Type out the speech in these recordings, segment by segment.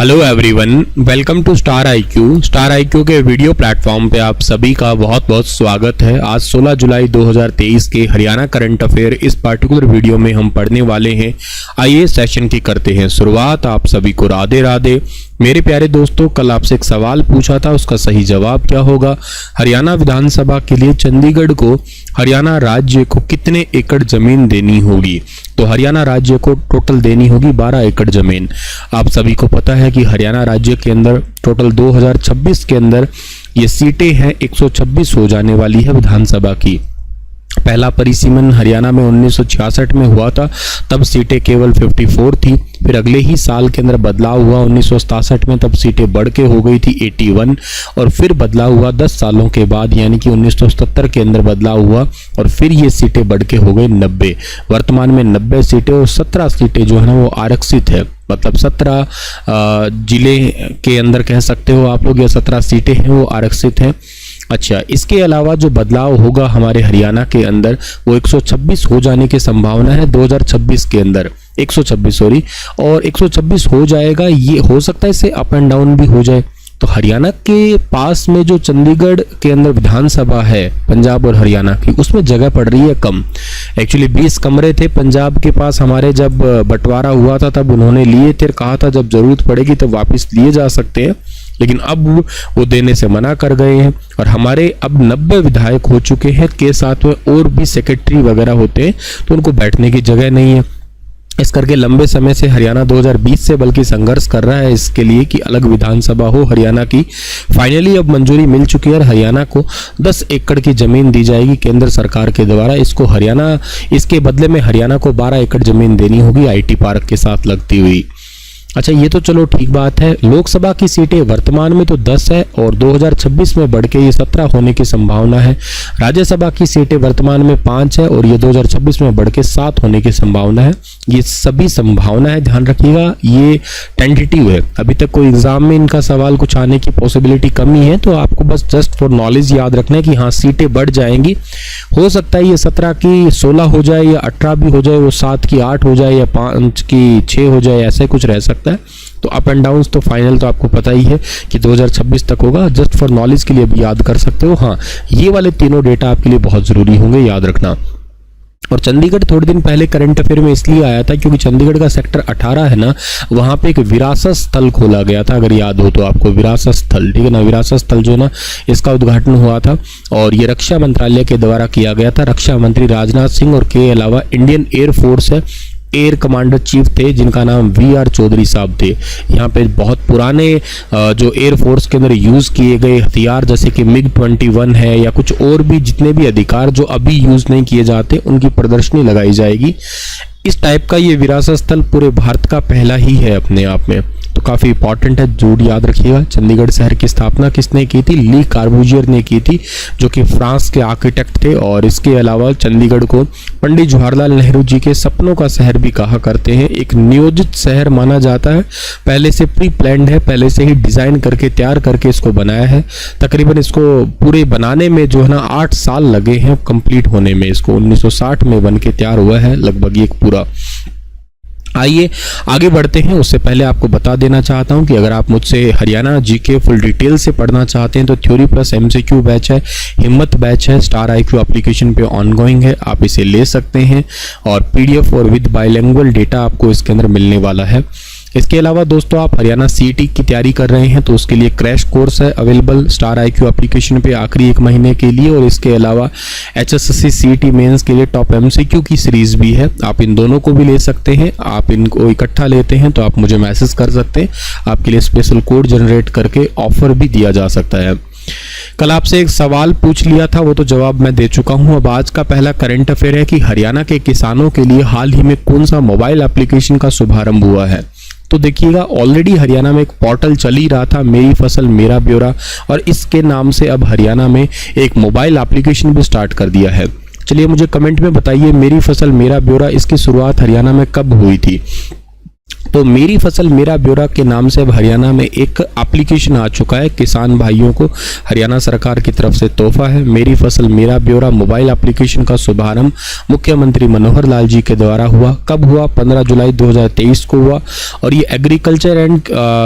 Hello everyone, welcome to star IQ के video platform पे आप सभी का बहुत बहुत स्वागत है। आज 16 जुलाई 2023 के हरियाणा करंट अफेयर इस पार्टिकुलर वीडियो में हम पढ़ने वाले हैं। आइए सेशन की करते हैं शुरुआत। आप सभी को राधे राधे। मेरे प्यारे दोस्तों, कल आपसे एक सवाल पूछा था, उसका सही जवाब क्या होगा। हरियाणा विधानसभा के लिए चंडीगढ़ को हरियाणा राज्य को कितने एकड़ जमीन देनी होगी? तो हरियाणा राज्य को टोटल देनी होगी 12 एकड़ जमीन। आप सभी को पता है कि हरियाणा राज्य के अंदर टोटल 2026 के अंदर ये सीटें हैं 126 हो जाने वाली है विधानसभा की। पहला परिसीमन हरियाणा में 1966 में हुआ था, तब सीटें केवल 54 थी। फिर अगले ही साल के अंदर बदलाव हुआ 1967 में, तब सीटें बढ़ के हो गई थी 81। और फिर बदलाव हुआ 10 सालों के बाद, यानी कि 1977 के अंदर बदलाव हुआ और फिर ये सीटें बढ़ के हो गई 90। वर्तमान में 90 सीटें और 17 सीटें जो है ना वो आरक्षित है। मतलब 17 जिले के अंदर कह सकते हो आप लोग, या 17 सीटें हैं वो आरक्षित हैं। अच्छा, इसके अलावा जो बदलाव होगा हमारे हरियाणा के अंदर वो 126 हो जाने की संभावना है 2026 के अंदर। 126 और 126 हो जाएगा। ये हो सकता है इससे अप एंड डाउन भी हो जाए। तो हरियाणा के पास में जो चंडीगढ़ के अंदर विधानसभा है पंजाब और हरियाणा की, उसमें जगह पड़ रही है कम। एक्चुअली 20 कमरे थे पंजाब के पास, हमारे जब बंटवारा हुआ था तब उन्होंने लिए थे, कहा था जब जरूरत पड़ेगी तो वापस लिए जा सकते हैं, लेकिन अब वो देने से मना कर गए हैं। और हमारे अब 90 विधायक हो चुके हैं के साथ में और भी सेक्रेटरी वगैरह होते हैं, तो उनको बैठने की जगह नहीं है। इस करके लंबे समय से हरियाणा 2020 से बल्कि संघर्ष कर रहा है इसके लिए कि अलग विधानसभा हो हरियाणा की। फाइनली अब मंजूरी मिल चुकी है और हरियाणा को 10 एकड़ की जमीन दी जाएगी केंद्र सरकार के द्वारा। इसके बदले में हरियाणा को 12 एकड़ जमीन देनी होगी आईटी पार्क के साथ लगती हुई। अच्छा, ये तो चलो ठीक बात है। लोकसभा की सीटें वर्तमान में तो 10 है और 2026 में बढ़ के ये 17 होने की संभावना है। राज्यसभा की सीटें वर्तमान में 5 है और ये 2026 में बढ़ के 7 होने की संभावना है। ये सभी संभावना है, ध्यान रखिएगा, ये टेंटेटिव है। अभी तक कोई एग्जाम में इनका सवाल कुछ आने की पॉसिबिलिटी कम ही है, तो आपको बस जस्ट फॉर नॉलेज याद रखना है कि हाँ सीटें बढ़ जाएंगी। हो सकता है ये 17 की 16 हो जाए या 18 भी हो जाए, वो 7 की 8 हो जाए या 5 की 6 हो जाए, ऐसे कुछ रह सकता है। तो अप एंड डाउन तो फाइनल तो आपको पता ही है कि 2026 तक होगा। जस्ट फॉर नॉलेज के लिए भी याद कर सकते हो। हाँ, ये वाले तीनों डेटा आपके लिए बहुत जरूरी होंगे, याद रखना। और चंडीगढ़ थोड़े दिन पहले करंट अफेयर में इसलिए आया था क्योंकि चंडीगढ़ का सेक्टर 18 है ना, वहां पे एक विरासत स्थल खोला गया था, अगर याद हो तो आपको। विरासत स्थल, ठीक है ना, विरासत स्थल जो ना इसका उद्घाटन हुआ था और ये रक्षा मंत्रालय के द्वारा किया गया था। रक्षा मंत्री राजनाथ सिंह और के अलावा इंडियन एयर फोर्स है एयर कमांडर चीफ थे जिनका नाम वी.आर. चौधरी साहब थे। यहाँ पे बहुत पुराने जो एयर फोर्स के अंदर यूज किए गए हथियार जैसे कि MiG-21 है या कुछ और भी जितने भी अधिकार जो अभी यूज नहीं किए जाते, उनकी प्रदर्शनी लगाई जाएगी। इस टाइप का ये विरासत स्थल पूरे भारत का पहला ही है अपने आप में, तो काफी इंपॉर्टेंट है, जरूर याद रखिएगा। चंडीगढ़ शहर की स्थापना किसने की थी? ली कार्बूजियर ने की थी, जो कि फ्रांस के आर्किटेक्ट थे। और इसके अलावा चंडीगढ़ को पंडित जवाहरलाल नेहरू जी के सपनों का शहर भी कहा करते हैं। एक नियोजित शहर माना जाता है, पहले से प्री प्लान्ड है, पहले से ही डिजाइन करके तैयार करके इसको बनाया है। तकरीबन इसको पूरे बनाने में जो है ना 8 साल लगे हैं कंप्लीट होने में। इसको 1960 में बन के तैयार हुआ है लगभग एक पूरा। आइए आगे बढ़ते हैं। उससे पहले आपको बता देना चाहता हूं कि अगर आप मुझसे हरियाणा जीके फुल डिटेल से पढ़ना चाहते हैं तो थ्योरी प्लस एमसीक्यू बैच है, हिम्मत बैच है, स्टार आईक्यू एप्लीकेशन पे ऑनगोइंग है, आप इसे ले सकते हैं। और पीडीएफ और विद बाइलिंगुअल डेटा आपको इसके अंदर मिलने वाला है। इसके अलावा दोस्तों, आप हरियाणा सीईटी की तैयारी कर रहे हैं तो उसके लिए क्रैश कोर्स है अवेलेबल स्टार आईक्यू एप्लीकेशन पे आखिरी 1 महीने के लिए। और इसके अलावा एचएसएससी सीईटी मेंस के लिए टॉप एमसीक्यू की सीरीज भी है, आप इन दोनों को भी ले सकते हैं। आप इनको इकट्ठा लेते हैं तो आप मुझे मैसेज कर सकते हैं, आपके लिए स्पेशल कोड जनरेट करके ऑफर भी दिया जा सकता है। कल आपसे एक सवाल पूछ लिया था, वो तो जवाब मैं दे चुका हूं। अब आज का पहला करंट अफेयर है कि हरियाणा के किसानों के लिए हाल ही में कौन सा मोबाइल एप्लीकेशन का शुभारंभ हुआ है। तो देखिएगा, ऑलरेडी हरियाणा में एक पोर्टल चल ही रहा था, मेरी फसल मेरा ब्यौरा, और इसके नाम से अब हरियाणा में एक मोबाइल एप्लीकेशन भी स्टार्ट कर दिया है। चलिए मुझे कमेंट में बताइए, मेरी फसल मेरा ब्यौरा इसकी शुरुआत हरियाणा में कब हुई थी? तो मेरी फसल मेरा ब्यौरा के नाम से अब हरियाणा में एक एप्लीकेशन आ चुका है। किसान भाइयों को हरियाणा सरकार की तरफ से तोहफा है। मेरी फसल मेरा ब्यौरा मोबाइल एप्लीकेशन का शुभारंभ मुख्यमंत्री मनोहर लाल जी के द्वारा हुआ। कब हुआ? 15 जुलाई 2023 को हुआ और ये agriculture and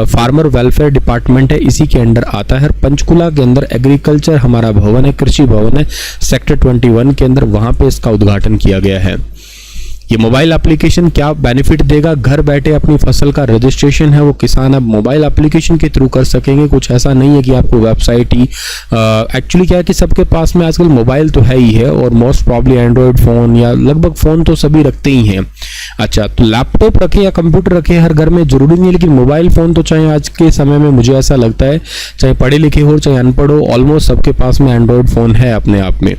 farmer welfare department है, इसी के अंडर आता है। पंचकुला के अंदर एग्रीकल्चर हमारा भवन है, कृषि भवन है, सेक्टर 21 के अंदर, वहां पे इसका उद्घाटन किया गया है। ये मोबाइल एप्लीकेशन क्या बेनिफिट देगा? घर बैठे अपनी फसल का रजिस्ट्रेशन है वो किसान अब मोबाइल एप्लीकेशन के थ्रू कर सकेंगे। कुछ ऐसा नहीं है कि आपको वेबसाइट ही, एक्चुअली क्या है कि सबके पास में आजकल मोबाइल तो है ही है और मोस्ट प्रॉब्ली एंड्रॉयड फ़ोन या लगभग फ़ोन तो सभी रखते ही हैं। अच्छा, तो लैपटॉप रखे या कंप्यूटर रखे हर घर में ज़रूरी नहीं है, लेकिन मोबाइल फ़ोन तो चाहे आज के समय में मुझे ऐसा लगता है चाहे पढ़े लिखे हो चाहे अनपढ़ हो, ऑलमोस्ट सबके पास में एंड्रॉयड फ़ोन है अपने आप में।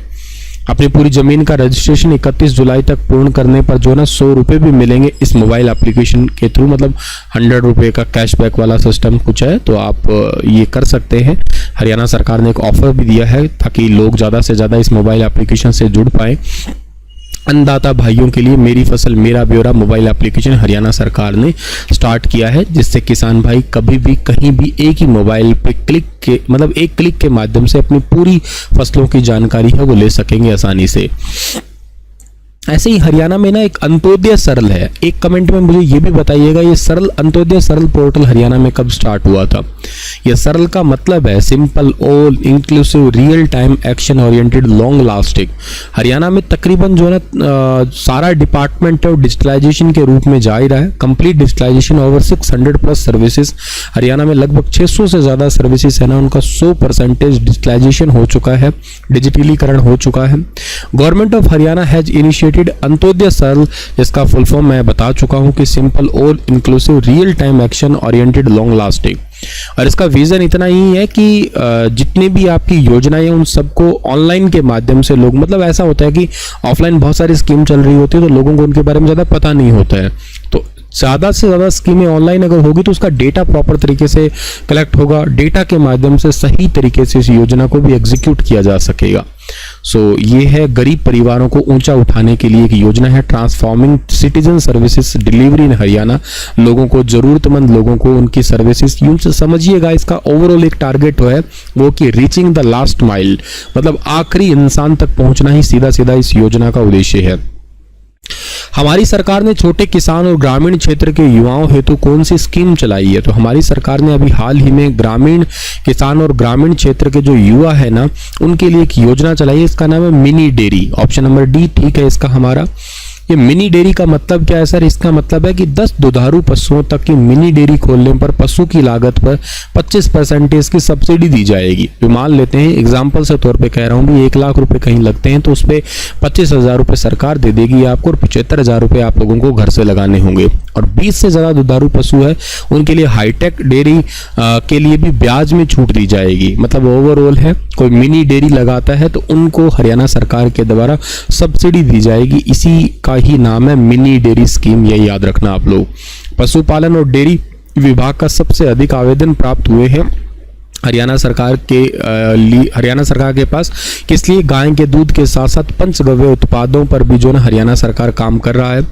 अपनी पूरी जमीन का रजिस्ट्रेशन 31 जुलाई तक पूर्ण करने पर जो ना 100 रुपये भी मिलेंगे इस मोबाइल एप्लीकेशन के थ्रू, मतलब 100 रुपये का कैशबैक वाला सिस्टम कुछ है, तो आप ये कर सकते हैं। हरियाणा सरकार ने एक ऑफर भी दिया है ताकि लोग ज़्यादा से ज़्यादा इस मोबाइल एप्लीकेशन से जुड़ पाएँ। अन्नदाता भाइयों के लिए मेरी फसल मेरा ब्यौरा मोबाइल एप्लीकेशन हरियाणा सरकार ने स्टार्ट किया है, जिससे किसान भाई कभी भी कहीं भी एक ही मोबाइल पे एक क्लिक के माध्यम से अपनी पूरी फसलों की जानकारी है वो ले सकेंगे आसानी से। ऐसे ही हरियाणा में ना एक अंत्योदय सरल है। एक कमेंट में मुझे ये भी बताइएगा ये सरल अंत्योदय सरल पोर्टल हरियाणा में कब स्टार्ट हुआ था? यह सरल का मतलब है simple, all inclusive, real time, action oriented, long lasting. Haryana में तकरीबन जो है ना सारा डिपार्टमेंट है डिजिटलाइजेशन के रूप में जा ही रहा है। Complete digitalisation, over 600 plus services Haryana में, लगभग 600 से ज़्यादा सर्विसेज है ना, उनका 100% डिजिटलाइजेशन हो चुका है, डिजिटलीकरण हो चुका है। Government of Haryana has initiated Antyodaya सरल, जिसका फुल फॉर्म मैं बता चुका हूं कि simple, all inclusive, real time, action oriented, long lasting. और इसका विजन इतना ही है कि जितने भी आपकी योजनाएं हैं उन सबको ऑनलाइन के माध्यम से लोग, मतलब ऐसा होता है कि ऑफलाइन बहुत सारी स्कीम चल रही होती है तो लोगों को उनके बारे में ज़्यादा पता नहीं होता है, तो ज़्यादा से ज़्यादा स्कीमें ऑनलाइन अगर होगी तो उसका डेटा प्रॉपर तरीके से कलेक्ट होगा, डेटा के माध्यम से सही तरीके से इस योजना को भी एग्जीक्यूट किया जा सकेगा। ये है गरीब परिवारों को ऊंचा उठाने के लिए एक योजना है, ट्रांसफॉर्मिंग सिटीजन सर्विसेज डिलीवरी इन हरियाणा। लोगों को, जरूरतमंद लोगों को उनकी सर्विसेज, यूं से समझिएगा इसका ओवरऑल एक टारगेट है वो कि रीचिंग द लास्ट माइल, मतलब आखिरी इंसान तक पहुंचना ही सीधा सीधा इस योजना का उद्देश्य है। हमारी सरकार ने छोटे किसान और ग्रामीण क्षेत्र के युवाओं हेतु कौन सी स्कीम चलाई है? तो हमारी सरकार ने अभी हाल ही में ग्रामीण किसान और ग्रामीण क्षेत्र के जो युवा है ना उनके लिए एक योजना चलाई है, इसका नाम है mini dairy. Option number D ठीक है इसका हमारा। ये मिनी डेयरी का मतलब क्या है सर? इसका मतलब है कि 10 दुधारू पशुओं तक की मिनी डेयरी खोलने पर पशु की लागत पर 25% की सब्सिडी दी जाएगी। तो मान लेते हैं एग्जाम्पल से तौर पे कह रहा हूँ भी 1 लाख रुपए कहीं लगते हैं तो उस पर 25,000 रुपये सरकार दे देगी आपको और 75,000 रुपये आप लोगों को घर से लगाने होंगे। और 20 से ज़्यादा दुधारू पशु है उनके लिए हाईटेक डेयरी के लिए भी ब्याज में छूट दी जाएगी। मतलब ओवरऑल है कोई मिनी डेयरी लगाता है तो उनको हरियाणा सरकार के द्वारा सब्सिडी दी जाएगी, इसी का ही नाम है मिनी डेयरी स्कीम, ये याद रखना आप लोग। पशुपालन और डेयरी विभाग का सबसे अधिक आवेदन प्राप्त हुए हैं हरियाणा सरकार के पास, किस लिए? गाय के दूध के साथ साथ पंचगव्य उत्पादों पर भी जो ना हरियाणा सरकार काम कर रहा है।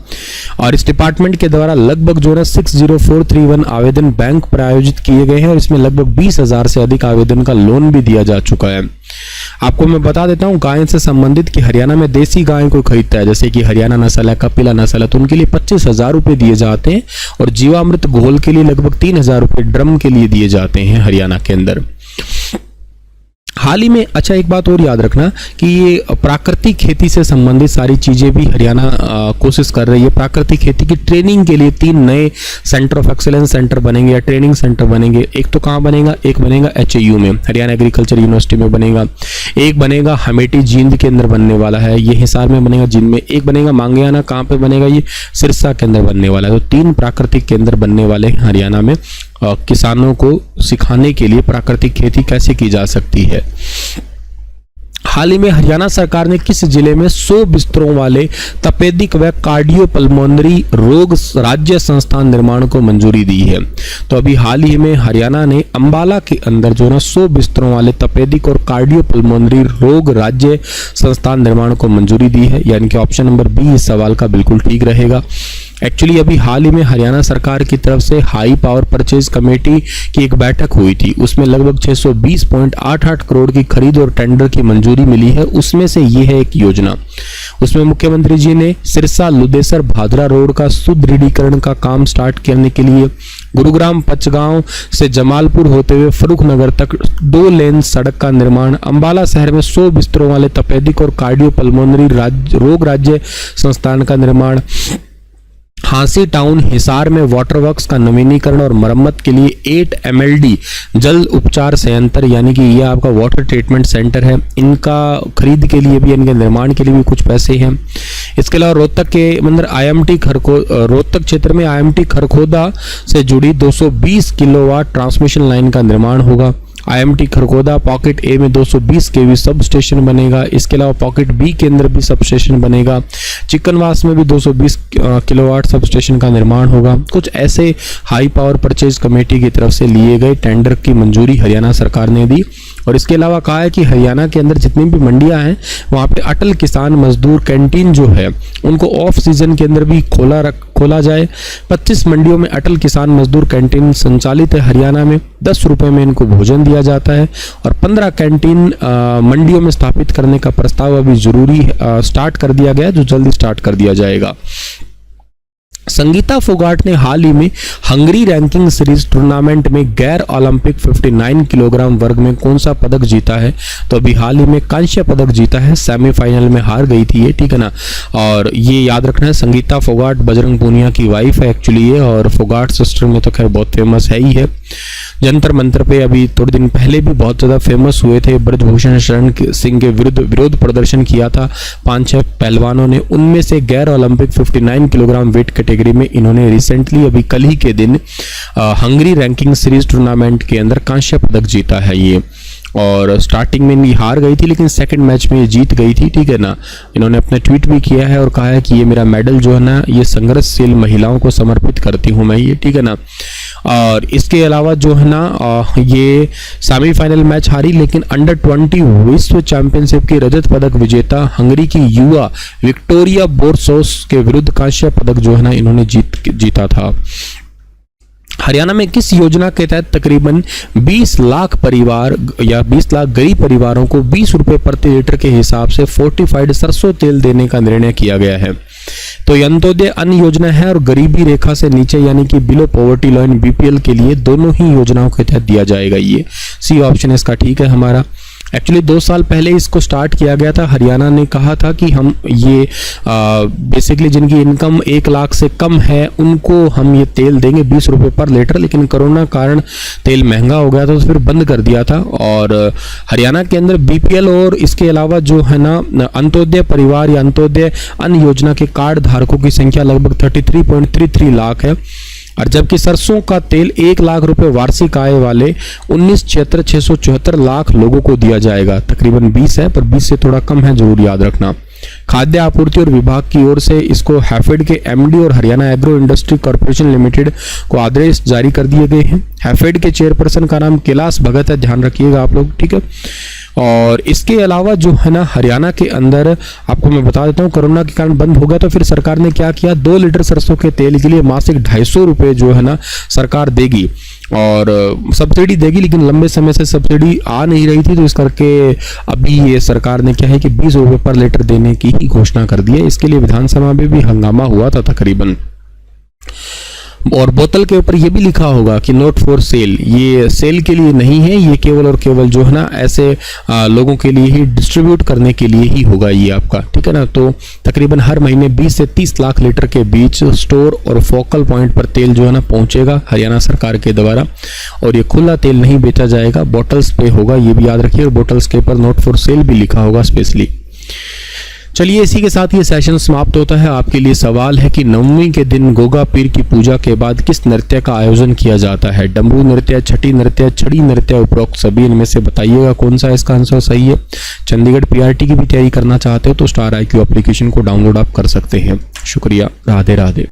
और इस डिपार्टमेंट के द्वारा लगभग जो ना 60431 आवेदन बैंक पर आयोजित किए गए हैं और इसमें लगभग 20,000 से अधिक आवेदन का लोन भी दिया जा चुका है। आपको मैं बता देता हूं गाय से संबंधित कि हरियाणा में देसी गाय को खरीदता है, जैसे कि हरियाणा नस्ल है, कपिला नस्ल है, तो उनके लिए 25,000 रुपये दिए जाते हैं और जीवामृत घोल के लिए लगभग 3,000 रुपये ड्रम के लिए दिए जाते हैं हरियाणा के अंदर। हाल ही में अच्छा एक बात और याद रखना कि ये प्राकृतिक खेती से संबंधित सारी चीज़ें भी हरियाणा कोशिश कर रही है। प्राकृतिक खेती की ट्रेनिंग के लिए 3 नए सेंटर ऑफ एक्सेलेंस सेंटर बनेंगे या ट्रेनिंग सेंटर बनेंगे। एक तो कहाँ बनेगा? एक बनेगा HAU में, हरियाणा एग्रीकल्चर यूनिवर्सिटी में बनेगा। एक बनेगा हमेटी जींद के अंदर बनने वाला है, ये हिसार में बनेगा जींद में। एक बनेगा मांगेयाना, कहाँ पे बनेगा? ये सिरसा के अंदर बनने वाला है। तो 3 प्राकृतिक केंद्र बनने वाले हैं हरियाणा में किसानों को सिखाने के लिए प्राकृतिक खेती कैसे की जा सकती है। हाल ही में हरियाणा सरकार ने किस जिले में 100 बिस्तरों वाले तपेदिक व कार्डियोपल्मोनरी रोग राज्य संस्थान निर्माण को मंजूरी दी है? तो अभी हाल ही में हरियाणा ने अंबाला के अंदर जो ना 100 बिस्तरों वाले तपेदिक और कार्डियोपल्मोनरी रोग राज्य संस्थान निर्माण को मंजूरी दी है, यानी कि ऑप्शन नंबर बी इस सवाल का बिल्कुल ठीक रहेगा। एक्चुअली अभी हाल ही में हरियाणा सरकार की तरफ से हाई पावर परचेज कमेटी की एक बैठक हुई थी, उसमें लगभग 620.88 करोड़ की खरीद और टेंडर की मंजूरी मिली है। उसमें से ये है एक योजना। उसमें मुख्यमंत्री जी ने सिरसा लुदेसर भादरा रोड का सुदृढ़ीकरण का काम स्टार्ट करने के लिए गुरुग्राम पचगांव से जमालपुर होते हुए फरूखनगर तक 2 लेन सड़क का निर्माण, अंबाला शहर में 100 बिस्तरों वाले तपेदिक और कार्डियोपल्मोनरी रोग राज्य संस्थान का निर्माण, हांसी टाउन हिसार में वाटर वर्क्स का नवीनीकरण और मरम्मत के लिए 8 MLD जल उपचार संयंत्र यानी कि ये आपका वाटर ट्रीटमेंट सेंटर है, इनका खरीद के लिए भी, इनके निर्माण के लिए भी कुछ पैसे हैं। इसके अलावा रोहतक के अंदर रोहतक क्षेत्र में IMT खरखोदा से जुड़ी 220 किलोवाट ट्रांसमिशन लाइन का निर्माण होगा। IMT खरखोदा पॉकेट ए में 220 kV सब स्टेशन बनेगा। इसके अलावा पॉकेट बी के अंदर भी सब स्टेशन बनेगा। चिकनवास में भी 220 किलोवाट सब स्टेशन का निर्माण होगा। कुछ ऐसे हाई पावर परचेज कमेटी की तरफ से लिए गए टेंडर की मंजूरी हरियाणा सरकार ने दी। और इसके अलावा कहा है कि हरियाणा के अंदर जितनी भी मंडियां हैं वहाँ पे अटल किसान मजदूर कैंटीन जो है उनको ऑफ सीजन के अंदर भी खोला जाए। 25 मंडियों में अटल किसान मजदूर कैंटीन संचालित है हरियाणा में। 10 रुपए में इनको भोजन दिया जाता है और 15 कैंटीन मंडियों में स्थापित करने का प्रस्ताव अभी जरूरी स्टार्ट कर दिया गया है, जो जल्दी स्टार्ट कर दिया जाएगा। संगीता फोगाट ने हाल ही में हंगरी रैंकिंग सीरीज टूर्नामेंट में गैर ओलंपिक 59 किलोग्राम वर्ग में कौन सा पदक जीता है? तो अभी हाल ही में कांस्य पदक जीता है। सेमीफाइनल में हार गई थी ये, ठीक है ना। और ये याद रखना है, संगीता फोगाट बजरंग पूनिया की वाइफ है एक्चुअली ये, और फोगाट सिस्टर में तो खैर बहुत फेमस है ही है। जंतर मंतर पे अभी थोड़े दिन पहले भी बहुत ज़्यादा फेमस हुए थे। ब्रजभूषण शरण सिंह के विरोध प्रदर्शन किया था 5-6 पहलवानों ने। उनमें से गैर ओलंपिक 59 किलोग्राम वेट कैटेगरी में इन्होंने रिसेंटली अभी कल ही के दिन हंगरी रैंकिंग सीरीज टूर्नामेंट के अंदर कांस्य पदक जीता है ये। और स्टार्टिंग में ये हार गई थी लेकिन सेकंड मैच में ये जीत गई थी, ठीक है ना। इन्होंने अपने ट्वीट भी किया है और कहा है कि ये मेरा मेडल जो है ना, ये संघर्षशील महिलाओं को समर्पित करती हूँ मैं ये, ठीक है ना। और इसके अलावा जो है ना, ये सेमीफाइनल मैच हारी लेकिन अंडर 20 विश्व चैंपियनशिप की रजत पदक विजेता हंगरी की युवा विक्टोरिया बोर्सोस के विरुद्ध कांस्य पदक जो है ना इन्होंने जीता था। हरियाणा में किस योजना के तहत तकरीबन 20 लाख परिवार या 20 लाख गरीब परिवारों को 20 रुपए प्रति लीटर के हिसाब से फोर्टिफाइड सरसों तेल देने का निर्णय किया गया है? तो ये अंत्योदय अन्न योजना है और गरीबी रेखा से नीचे यानी कि बिलो पॉवर्टी लाइन BPL के लिए दोनों ही योजनाओं के तहत दिया जाएगा ये। सी ऑप्शन इसका ठीक है हमारा। एक्चुअली 2 साल पहले इसको स्टार्ट किया गया था। हरियाणा ने कहा था कि हम ये बेसिकली जिनकी इनकम 1 लाख से कम है उनको हम ये तेल देंगे 20 रुपए पर लीटर, लेकिन कोरोना कारण तेल महंगा हो गया था तो फिर बंद कर दिया था। और हरियाणा के अंदर BPL और इसके अलावा जो है ना अंत्योदय परिवार या अंत्योदय अन्न योजना के कार्ड धारकों की संख्या लगभग 33.33 लाख है। और जबकि सरसों का तेल 1 लाख रुपए वार्षिक आय वाले 19,674 लाख लोगों को दिया जाएगा। तकरीबन 20 है पर 20 से थोड़ा कम है, जरूर याद रखना। खाद्य आपूर्ति और विभाग की ओर से इसको हैफेड के MD और Haryana agro industry corporation limited को आदेश जारी कर दिए गए हैं। हैफेड के चेयरपर्सन का नाम कैलाश भगत है, ध्यान रखिएगा आप लोग, ठीक है। और इसके अलावा जो है ना हरियाणा के अंदर आपको मैं बता देता हूँ, कोरोना के कारण बंद हो गया तो फिर सरकार ने क्या किया, 2 लीटर सरसों के तेल के लिए मासिक 250 रुपये जो है ना सरकार देगी और सब्सिडी देगी, लेकिन लंबे समय से सब्सिडी आ नहीं रही थी तो इस करके अभी ये सरकार ने क्या है कि 20 रुपये पर लीटर देने की ही घोषणा कर दी है। इसके लिए विधानसभा में भी हंगामा हुआ था तकरीबन। और बोतल के ऊपर ये भी लिखा होगा कि नॉट फॉर सेल, ये सेल के लिए नहीं है, ये केवल और केवल जो है ना ऐसे लोगों के लिए ही डिस्ट्रीब्यूट करने के लिए ही होगा ये आपका, ठीक है ना। तो तकरीबन हर महीने 20 से 30 लाख लीटर के बीच स्टोर और फोकल पॉइंट पर तेल जो है ना पहुंचेगा हरियाणा सरकार के द्वारा। और ये खुला तेल नहीं बेचा जाएगा, बॉटल्स पे होगा, ये भी याद रखिए। और बॉटल्स के ऊपर नॉट फॉर सेल भी लिखा होगा स्पेशली। चलिए इसी के साथ ये सेशन समाप्त होता है। आपके लिए सवाल है कि नवमी के दिन गोगा पीर की पूजा के बाद किस नृत्य का आयोजन किया जाता है? डमरू नृत्य, छठी नृत्य, छड़ी नृत्य, उपरोक्त सभी इनमें से बताइएगा कौन सा इसका आंसर सही है। चंडीगढ़ PRT की भी तैयारी करना चाहते हो तो स्टार IQ एप्लीकेशन को डाउनलोड आप कर सकते हैं। शुक्रिया, राधे राधे।